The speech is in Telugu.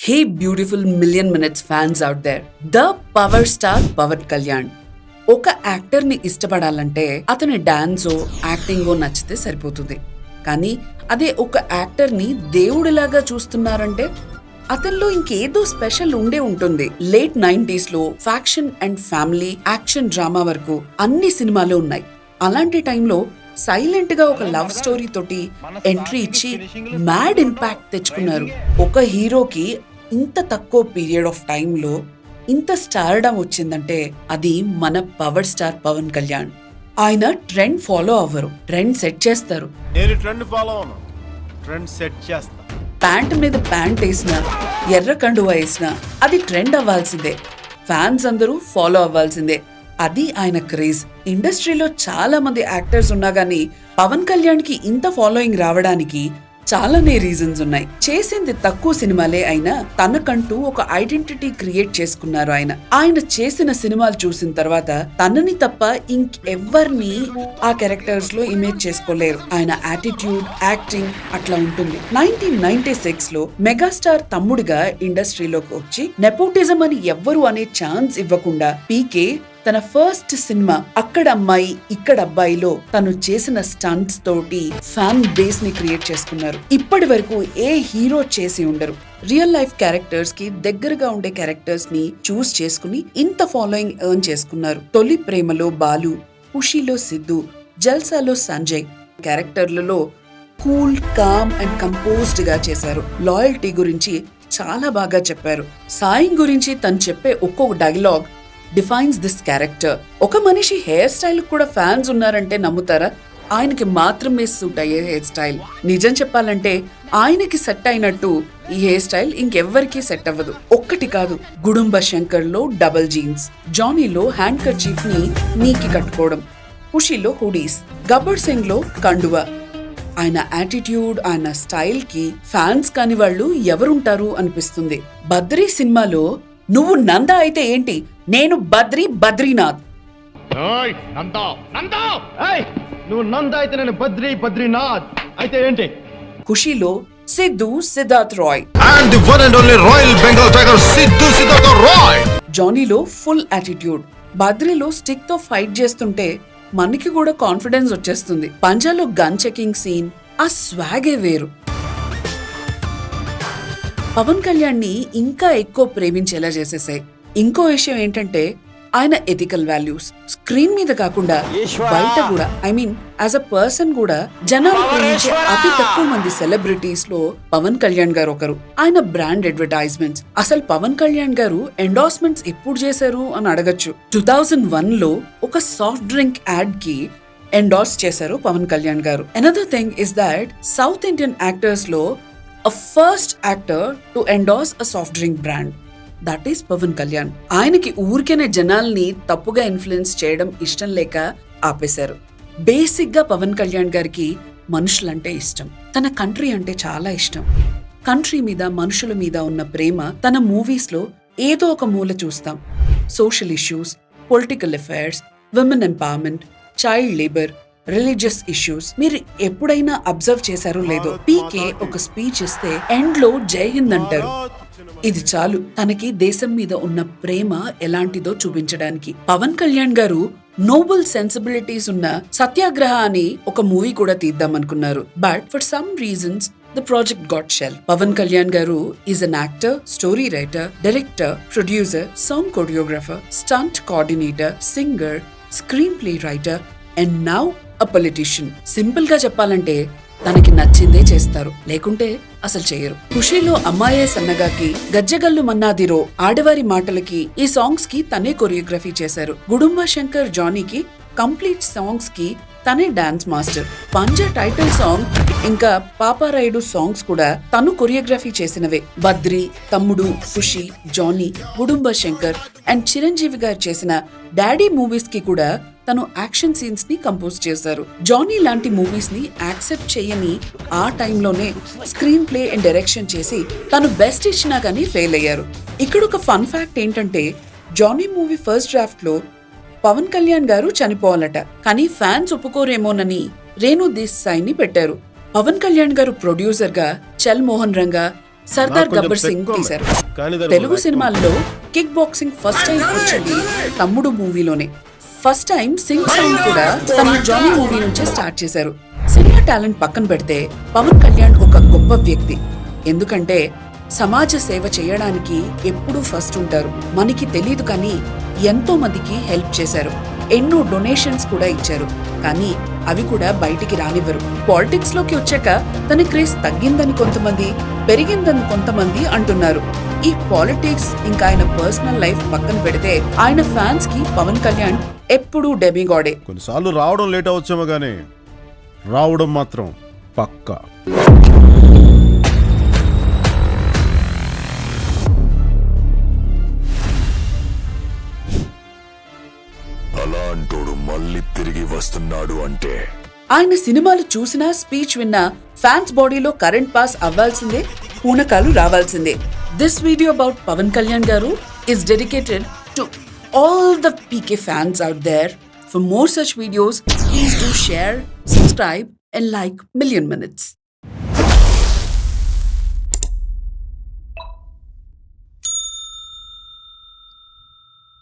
Hey beautiful million minutes fans out there. The power star Pawan Kalyan. ఒక యాక్టర్ ని ఇష్టపడాలంటే అతని డాన్సో యాక్టింగో నచ్చితే సరిపోతుంది. కానీ అదే ఒక యాక్టర్ ని దేవుడిలాగా చూస్తున్నారంటే అతనిలో ఇంకేదో స్పెషల్ ఉండే ఉంటుంది. లేట్ 90s లో faction and family action drama వరకు అన్ని సినిమాలు ఉన్నాయి. అలాంటి టైంలో సైలెంట్ గా ఒక లవ్ స్టోరీ తోటి ఎంట్రీ ఇచ్చి మ్యాడ్ ఇంపాక్ట్ తెచ్చుకున్నారు. ఒక హీరోకి ఇంత తక్కువ పీరియడ్ ఆఫ్ టైంలో ఇంత స్టార్డమ్ వచ్చిందంటే అది మన పవర్ స్టార్ పవన్ కళ్యాణ్. ఆయన ట్రెండ్ ఫాలో అవ్వరు, ట్రెండ్ సెట్ చేస్తారు. ప్యాంట్ మీద ప్యాంట్ వేసినా, ఎర్ర కండువా వేసినా అది ట్రెండ్ అవ్వాల్సిందే. ఫ్యాన్స్ అందరూ ఫాలో అవ్వాల్సిందే. అది ఆయన క్రేజ్. ఇండస్ట్రీలో చాలా మంది యాక్టర్స్ ఉన్నా గానీ పవన్ కళ్యాణ్ కి ఇంత ఫాలోయింగ్ రావడానికి చాలానే రీజన్స్ ఉన్నాయి. చేసింది తక్కువ సినిమాలే అయినా తనకంటూ ఒక ఐడెంటిటీ క్రియేట్ చేసుకున్నారు ఆయన. ఆయన చేసిన సినిమాలు చూసిన తర్వాత తనని తప్ప ఇంకెవ్వరిని ఆ క్యారెక్టర్స్ లో ఇమేజ్ చేసుకోలేరు. ఆయన యాటిట్యూడ్, యాక్టింగ్ అట్లా ఉంటుంది. 1996 లో మెగాస్టార్ తమ్ముడిగా ఇండస్ట్రీలోకి వచ్చి నెపోటిజం అని ఎవ్వరు అనే ఛాన్స్ ఇవ్వకుండా పీకే తన ఫస్ట్ సినిమా అక్కడ అమ్మాయి ఇక్కడ అబ్బాయిలో తను చేసిన స్టంట్స్ తోటి ఫ్యాన్ బేస్ ని క్రియేట్ చేసుకున్నారు. ఇప్పటి వరకు ఏ హీరో చేసి ఉండరు. రియల్ లైఫ్ క్యారెక్టర్స్ కి దగ్గరగా ఉండే క్యారెక్టర్స్ ని చూస్ చేసుకుని ఇంత ఫాలోయింగ్ ఎర్న్ చేసుకున్నారు. తొలి ప్రేమలో బాలు, ఖుషీలో సిద్ధు, జల్సాలో సంజయ్ క్యారెక్టర్లలో కూల్, కామ్ అండ్ కంపోజ్డ్ గా చేశారు. లాయల్టీ గురించి చాలా బాగా చెప్పారు. సాయం గురించి తను చెప్పే ఒక్కొక్క డైలాగ్ డిఫైన్స్ దిస్ క్యారెక్టర్. ఒక మనిషి హెయిర్ స్టైల్ కూడా ఫ్యాన్స్ ఉన్నారంటే నమ్ముతారా? ఆయనకి మాత్రమే సూట్ అయ్యే హెయిర్ స్టైల్. నిజం చెప్పాలంటే ఆయనకి సెట్ అయినట్టు ఈ హెయిర్ స్టైల్ ఇంకెవ్వరికి సెట్ అవ్వదు. ఒక్కటి కాదు, గుడుంబ శంకర్ లో డబల్ జీన్స్, జానీలో హ్యాండ్ కర్చీఫ్ ని నీకి కట్టుకోవడం, ఖుషీలో హుడీస్, గబ్బర్ సింగ్ లో కండువా. ఆయన యాటిట్యూడ్, ఆయన స్టైల్ కి ఫ్యాన్స్ కాని వాళ్ళు ఎవరుంటారు అనిపిస్తుంది. బద్రీ సినిమాలో నువ్వు నందా అయితే ఏంటి, నేను బద్రీనాథ్. నువ్వు నందా అయితే నేను బద్రీనాథ్ అయితే ఏంటి? ఖుషీలో Siddhu Siddharth Roy, and the one and only Royal Bengal Tiger Siddhu Siddharth Roy. జానీలో ఫుల్ యాటిట్యూడ్, బద్రీలో స్టిక్ తో ఫైట్ చేస్తుంటే మనకి కూడా కాన్ఫిడెన్స్ వచ్చేస్తుంది. పంజాలో గన్ చెకింగ్ సీన్, ఆ స్వాగే వేరు. పవన్ కళ్యాణ్ ని ఇంకా ఎక్కువ ప్రేమించేలా చేసేసాయి. ఇంకో విషయం ఏంటంటే ఆయన ఎథికల్ వాల్యూస్ స్క్రీన్ మీద కాకుండా బయట కూడా, యాజ్ అ పర్సన్ కూడా జనాలు ప్రేమించే అతి తక్కువ మంది సెలబ్రిటీస్ లో పవన్ కళ్యాణ్ గారు ఒకరు. ఆయన బ్రాండ్ అడ్వర్టైజ్మెంట్స్, అసలు పవన్ కళ్యాణ్ గారు ఎండార్స్మెంట్స్ ఎప్పుడు చేశారు అని అడగచ్చు. 2001 లో ఒక సాఫ్ట్ డ్రింక్ యాడ్ కి ఎండార్స్ చేశారు పవన్ కళ్యాణ్ గారు. Another thing is that south Indian actors లో a first actor to endorse a soft drink brand, that is Pawan Kalyan. ఆయనకి ఊరికేనే జనాల్ని తప్పుగా ఇన్ఫ్లుయెన్స్ చేయడం ఇష్టం లేక ఆపేశారు. బేసిక్ గా పవన్ కళ్యాణ్ గారికి మనుషులంటే ఇష్టం, తన కంట్రీ అంటే చాలా ఇష్టం. కంట్రీ మీద, మనుషుల మీద ఉన్న ప్రేమ తన మూవీస్ లో ఏదో ఒక మూల చూస్తాం. Social issues, political affairs, women empowerment, child labour, religious issues. మీరు ఎప్పుడైనా అబ్జర్వ్ చేశారో లేదో, పీకే ఒక స్పీచ్ ఇస్తే ఎండ్ లో జై హింద్ అంటారు. ఇది చాలు తనకి దేశం మీద ఉన్న ప్రేమ ఎలాంటిదో చూపించడానికి. పవన్ కళ్యాణ్ గారు నోబుల్ సెన్సిబిలిటీస్ ఉన్న సత్యాగ్రహ అని ఒక మూవీ కూడా తీద్దాం అనుకున్నారు. But for some reasons the project got shelved. Pavan Kalyan garu is an actor, story writer, director, producer, song choreographer, stunt coordinator, singer, screenplay writer and now a politician. Simple గా చెప్పాలంటే తనకి నచ్చిందే చేస్తారు, లేకుంటే అసలు చేయరు. ఖుషీలో అమ్మాయే సన్నగాకి, గజ్జగల్లు మన్నాదిరో ఆడవారి మాటలకి ఈ సాంగ్స్ కి తనే కొరియోగ్రఫీ చేశారు. గుడుంబ శంకర్ జానీకి కంప్లీట్ సాంగ్స్ కి తనే డాన్స్ మాస్టర్. పంజా టైటిల్ సాంగ్ ఇంకా పాపారాయుడు సాంగ్స్ కూడా తను కొరియోగ్రఫీ చేసినవే. బద్రి, తమ్ముడు, ఖుషి, జానీ, గుడుంబ శంకర్ అండ్ చిరంజీవి గారు చేసిన డాడీ మూవీస్ కి కూడా తను యాక్షన్ సీన్స్ ని కంపోజ్ చేశారు. జానీ లాంటి మూవీస్ ని యాక్సెప్ట్ చేయని ఆ టైంలోనే స్క్రీన్ ప్లే అండ్ డైరెక్షన్ చేసి తను బెస్ట్ ఇచ్చినా కానీ ఫెయిల్ అయ్యారు. ఇక్కడ ఒక ఫన్ ఫ్యాక్ట్ ఏంటంటే జానీ మూవీ ఫస్ట్ డ్రాఫ్ట్ లో పవన్ కళ్యాణ్ గారు చనిపోవాలట, కానీ ఫ్యాన్స్ ఒప్పుకోరేమోనని రేణు దేశాయ్ని పెట్టారు. పవన్ కళ్యాణ్ గారు ప్రొడ్యూసర్ గా చల్ మోహన్ రంగా, సర్దార్ నాకు కొంచెం గబ్బర్ సింగ్ తక్కువ తీశారు. కానీ దానికి తెలుగు ఒక సినిమాల్లో కిక్ బాక్సింగ్ ఫస్ట్ టైం వచ్చింది తమ్ముడు మూవీలోనే. ఫస్ట్ టైం సింగ్ సాంగ్ కూడా తన జానీ మూవీ నుంచే స్టార్ట్ చేశారు. సినిమా టాలెంట్ పక్కన పెడితే పవన్ కళ్యాణ్ ఒక గొప్ప వ్యక్తి. ఎందుకంటే సమాజ సేవ చేయడానికి ఎప్పుడూ ఫస్ట్ ఉంటారు. మనకి తెలీదు కానీ ఎంతో మందికి హెల్ప్ చేశారు. ఎన్నో డొనేషన్స్ కూడా ఇచ్చారు. కానీ అవి కూడా బయటికి రానివ్వరు. పాలిటిక్స్ లోకి వచ్చాక తన క్రేజ్ తగ్గిందని కొంతమంది, పెరిగిందని కొంతమంది అంటున్నారు. ఈ పాలిటిక్స్ ఇంకా ఆయన పర్సనల్ లైఫ్ పక్కన పెడితే ఆయన ఫ్యాన్స్ కి పవన్ కళ్యాణ్ ఎప్పుడూ డెమిగాడే. కొన్నిసార్లు రావడం లేట్ అవచ్చేమో కానీ రావడం మాత్రం పక్కా. అలాంటోడు మళ్ళీ తిరిగి వస్తున్నాడు అంటే ఆయన సినిమాలు చూసినా, స్పీచ్ విన్నా ఫ్యాన్స్ బాడీలో కరెంట్ పాస్ అవ్వాల్సిందే, పూనకాలు రావాల్సిందే. This video about Pawan Kalyan garu is dedicated to all the PK fans out there. For more such videos, please do share, subscribe and like Million Minutes.